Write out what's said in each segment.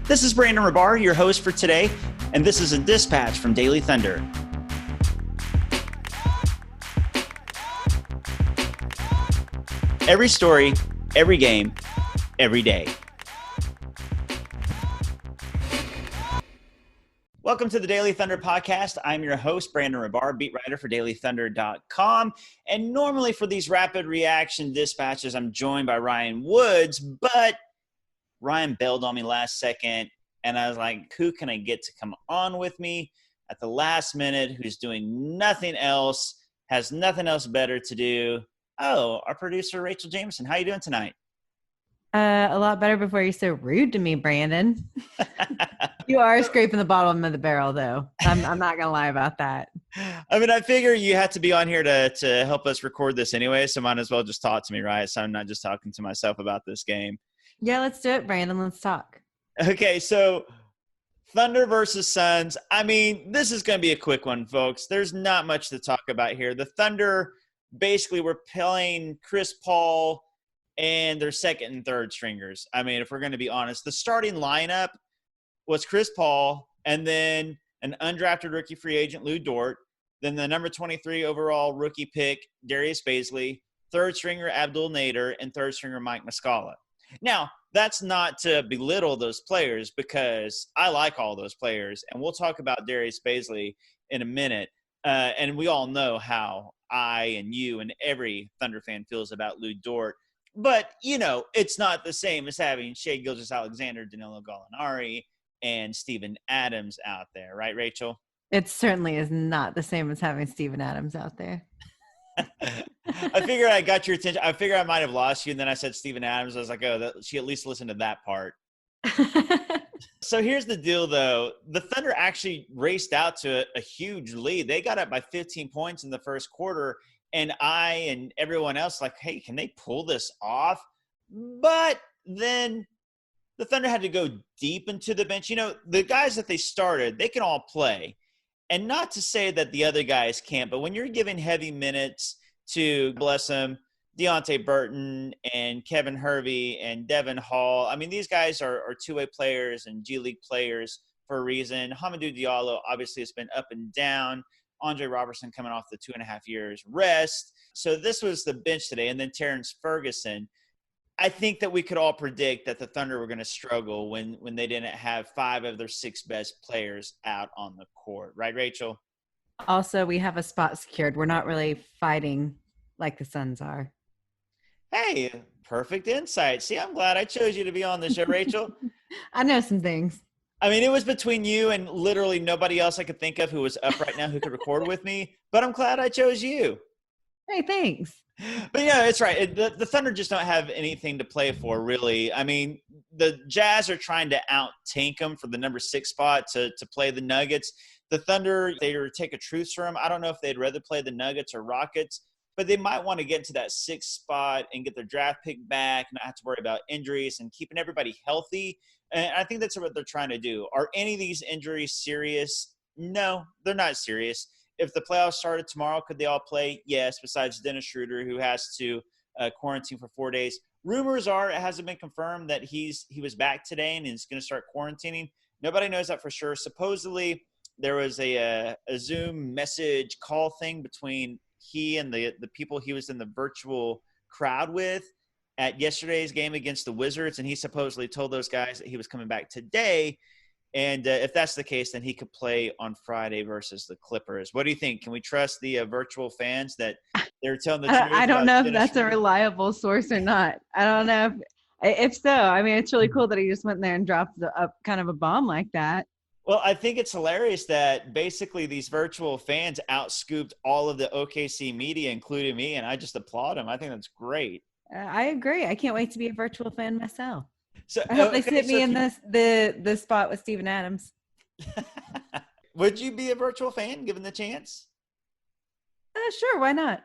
This is Brandon Rabar, your host for today, and this is a dispatch from Daily Thunder. Every story, every game, every day. Welcome to the Daily Thunder podcast. I'm your host, Brandon Rabar, beat writer for dailythunder.com. And normally for these rapid reaction dispatches, I'm joined by Ryan Woods, but Ryan bailed on me last second. And I was like, who can I get to come on with me at the last minute who's doing nothing else, has nothing else better to do? Oh, our producer, Rachel Jameson. How you doing tonight? A lot better before you're so rude to me, Brandon. You are scraping the bottom of the barrel, though. I'm not going to lie about that. I mean, I figure you had to be on here to help us record this anyway, so might as well just talk to me, right? So I'm not just talking to myself about this game. Yeah, let's do it, Brandon. Let's talk. Okay, so Thunder versus Suns. I mean, this is going to be a quick one, folks. There's not much to talk about here. The Thunder basically were playing Chris Paul and their second and third stringers. I mean, if we're going to be honest, the starting lineup was Chris Paul and then an undrafted rookie free agent, Lou Dort, then the number 23 overall rookie pick, Darius Bazley, third stringer, Abdul Nader, and third stringer, Mike Muscala. Now, that's not to belittle those players because I like all those players, and we'll talk about Darius Bazley in a minute. And we all know how I and you and every Thunder fan feels about Lou Dort. But, you know, it's not the same as having Shai Gilgeous-Alexander, Danilo Gallinari, and Steven Adams out there. Right, Rachel? It certainly is not the same as having Steven Adams out there. I figured I got your attention. I figured I might have lost you, and then I said Steven Adams. I was like, oh, she at least listened to that part. So here's the deal, though. The Thunder actually raced out to a huge lead. They got up by 15 points in the first quarter, and I and everyone else like, hey, can they pull this off? But then the Thunder had to go deep into the bench. You know, the guys that they started, they can all play. And not to say that the other guys can't, but when you're giving heavy minutes to, bless them, Deonte Burton and Kevin Hervey and Devin Hall, I mean, these guys are two-way players and G League players for a reason. Hamidou Diallo obviously has been up and down. Andre Robertson coming off the 2.5 years rest. So this was the bench today. And then Terrence Ferguson. I think that we could all predict that the Thunder were going to struggle when they didn't have 5 of their 6 best players out on the court. Right, Rachel? Also, we have a spot secured. We're not really fighting like the Suns are. Hey, perfect insight. See, I'm glad I chose you to be on the show, Rachel. I know some things. I mean, it was between you and literally nobody else I could think of who was up right now who could record with me, but I'm glad I chose you. Hey, thanks. But yeah, it's right. The Thunder just don't have anything to play for, really. I mean, the Jazz are trying to out-tank them for the number 6 spot to play the Nuggets. The Thunder, they take a truce from them. I don't know if they'd rather play the Nuggets or Rockets, but they might want to get to that 6th spot and get their draft pick back, not have to worry about injuries and keeping everybody healthy. And I think that's what they're trying to do. Are any of these injuries serious? No, they're not serious. If the playoffs started tomorrow, could they all play? Yes, besides Dennis Schroeder, who has to quarantine for 4 days. Rumors are, it hasn't been confirmed, that he was back today and is going to start quarantining. Nobody knows that for sure. Supposedly, there was a Zoom message call thing between he and the people he was in the virtual crowd with at yesterday's game against the Wizards, and he supposedly told those guys that he was coming back today. And if that's the case, then he could play on Friday versus the Clippers. What do you think? Can we trust the virtual fans that they're telling the truth? I don't know if that's a reliable source or not. I don't know if so. I mean, it's really cool that he just went there and dropped kind of a bomb like that. Well, I think it's hilarious that basically these virtual fans outscooped all of the OKC media, including me, and I just applaud them. I think that's great. I agree. I can't wait to be a virtual fan myself. So, I hope they sit me in the spot with Steven Adams. Would you be a virtual fan given the chance? Sure, why not?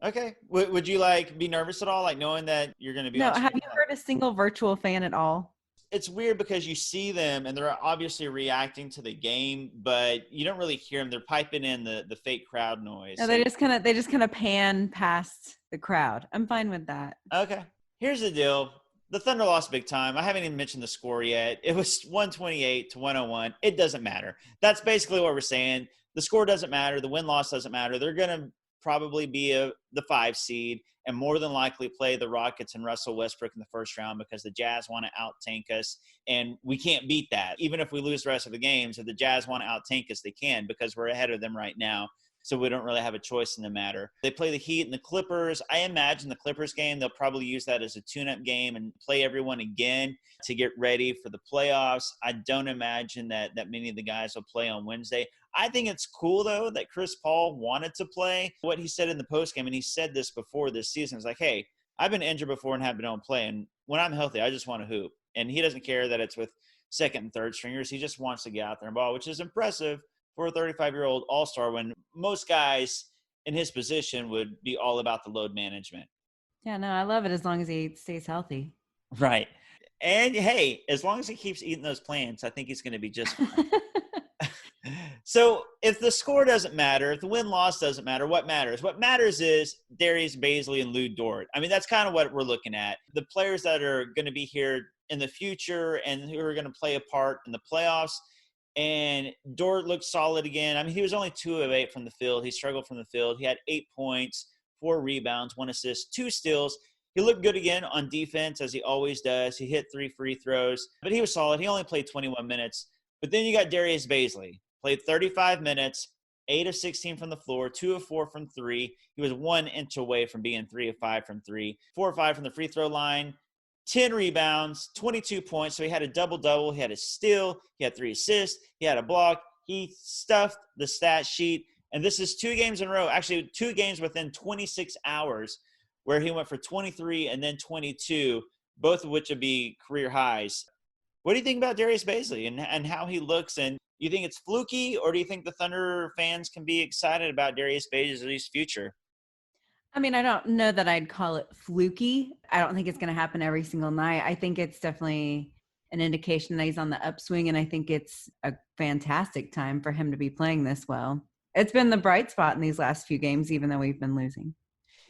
Okay. Would you be nervous at all, knowing that you're going to be No, on have you heard a single virtual fan at all? It's weird because you see them and they're obviously reacting to the game, but you don't really hear them. They're piping in the fake crowd noise. No, they just kind of pan past the crowd. I'm fine with that. Okay. Here's the deal. The Thunder lost big time. I haven't even mentioned the score yet. It was 128-101. It doesn't matter. That's basically what we're saying. The score doesn't matter. The win-loss doesn't matter. They're going to probably be the 5 seed and more than likely play the Rockets and Russell Westbrook in the first round because the Jazz want to out-tank us, and we can't beat that. Even if we lose the rest of the games, if the Jazz want to out-tank us, they can because we're ahead of them right now. So we don't really have a choice in the matter. They play the Heat and the Clippers. I imagine the Clippers game, they'll probably use that as a tune-up game and play everyone again to get ready for the playoffs. I don't imagine that many of the guys will play on Wednesday. I think it's cool, though, that Chris Paul wanted to play. What he said in the postgame, and he said this before this season, is like, hey, I've been injured before and haven't been able to play, and when I'm healthy, I just want to hoop. And he doesn't care that it's with second and third stringers. He just wants to get out there and ball, which is impressive for a 35-year-old all-star when most guys in his position would be all about the load management. Yeah, no, I love it as long as he stays healthy. Right. And, hey, as long as he keeps eating those plants, I think he's going to be just fine. So if the score doesn't matter, if the win-loss doesn't matter, what matters? What matters is Darius Bazley and Lou Dort. I mean, that's kind of what we're looking at. The players that are going to be here in the future and who are going to play a part in the playoffs. And Dort looked solid again. I mean, he was only 2 of 8 from the field. He struggled from the field. He had 8 points, 4 rebounds, 1 assist, 2 steals. He looked good again on defense, as he always does. He hit 3 free throws, but he was solid. He only played 21 minutes. But then you got Darius Bazley. Played 35 minutes, 8 of 16 from the floor, 2 of 4 from 3. He was 1 inch away from being 3 of 5 from 3. 4 of 5 from the free throw line. 10 rebounds, 22 points. So he had a double-double. He had a steal. He had 3 assists. He had a block. He stuffed the stat sheet. And this is 2 games in a row, actually 2 games within 26 hours where he went for 23 and then 22, both of which would be career highs. What do you think about Darius Bazley and how he looks? And you think it's fluky, or do you think the Thunder fans can be excited about Darius Bazley's future? I mean, I don't know that I'd call it fluky. I don't think it's going to happen every single night. I think it's definitely an indication that he's on the upswing, and I think it's a fantastic time for him to be playing this well. It's been the bright spot in these last few games, even though we've been losing.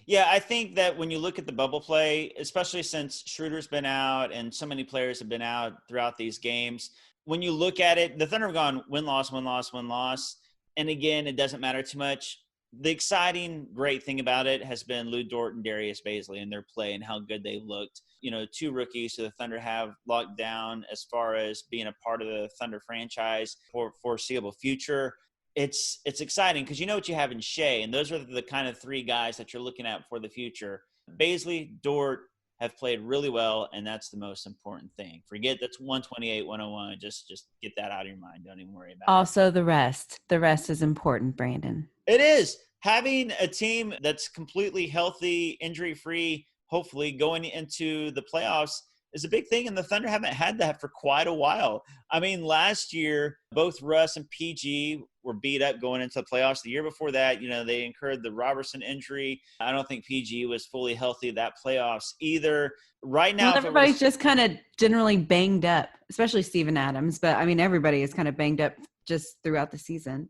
Yeah, I think that when you look at the bubble play, especially since Schroeder's been out and so many players have been out throughout these games, when you look at it, the Thunder have gone win-loss, win-loss, win-loss. And again, it doesn't matter too much. The exciting, great thing about it has been Lou Dort and Darius Bazley and their play and how good they looked. 2 rookies who the Thunder have locked down as far as being a part of the Thunder franchise for foreseeable future. It's exciting because you know what you have in Shea, and those are the kind of 3 guys that you're looking at for the future. Bazley, Dort have played really well, and that's the most important thing. Forget that's 128, 101. Just get that out of your mind. Don't even worry about it. Also, the rest. The rest is important, Brandon. It is. Having a team that's completely healthy, injury-free, hopefully going into the playoffs is a big thing, and the Thunder haven't had that for quite a while. I mean, last year, both Russ and PG were beat up going into the playoffs. The year before that, they incurred the Robertson injury. I don't think PG was fully healthy that playoffs either. Right now, everybody's just kind of generally banged up, especially Steven Adams. But, I mean, everybody is kind of banged up just throughout the season.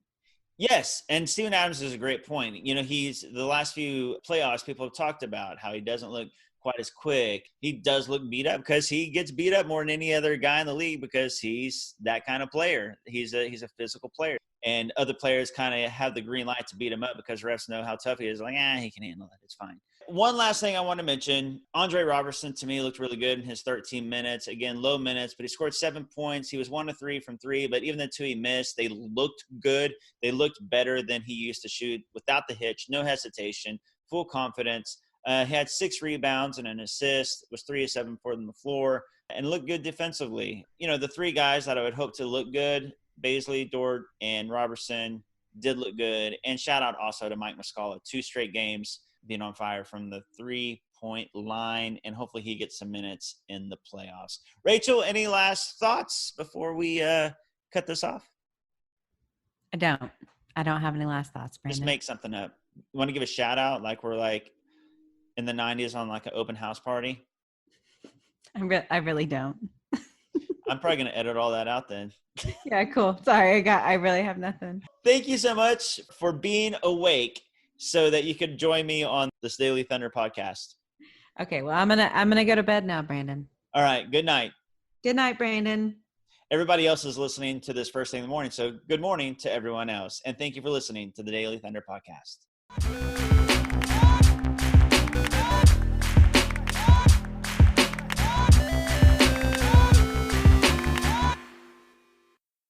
Yes, and Steven Adams is a great point. He's the last few playoffs people have talked about how he doesn't look quite as quick. He does look beat up because he gets beat up more than any other guy in the league because he's that kind of player. He's a physical player. And other players kind of have the green light to beat him up because refs know how tough he is. Like, he can handle it. It's fine. One last thing I want to mention, Andre Robertson to me looked really good in his 13 minutes. Again, low minutes, but he scored 7 points. He was 1 of 3 from 3, but even the 2 he missed, they looked good. They looked better than he used to shoot without the hitch, no hesitation, full confidence. He had 6 rebounds and an assist, was 3 of 7 from the floor, and looked good defensively. The 3 guys that I would hope to look good, Bazley, Dort, and Robertson, did look good. And shout out also to Mike Muscala, 2 straight games being on fire from the 3-point line, and hopefully he gets some minutes in the playoffs. Rachel, any last thoughts before we cut this off? I don't have any last thoughts, Brandon. Just make something up. You want to give a shout out like we're like in the 90s on like an open house party? I really don't. I'm probably going to edit all that out then. Yeah, cool. Sorry, I really have nothing. Thank you so much for being awake so that you could join me on this Daily Thunder podcast. Okay, well, I'm gonna go to bed now, Brandon. All right. Good night. Good night, Brandon. Everybody else is listening to this first thing in the morning. So good morning to everyone else. And thank you for listening to the Daily Thunder podcast.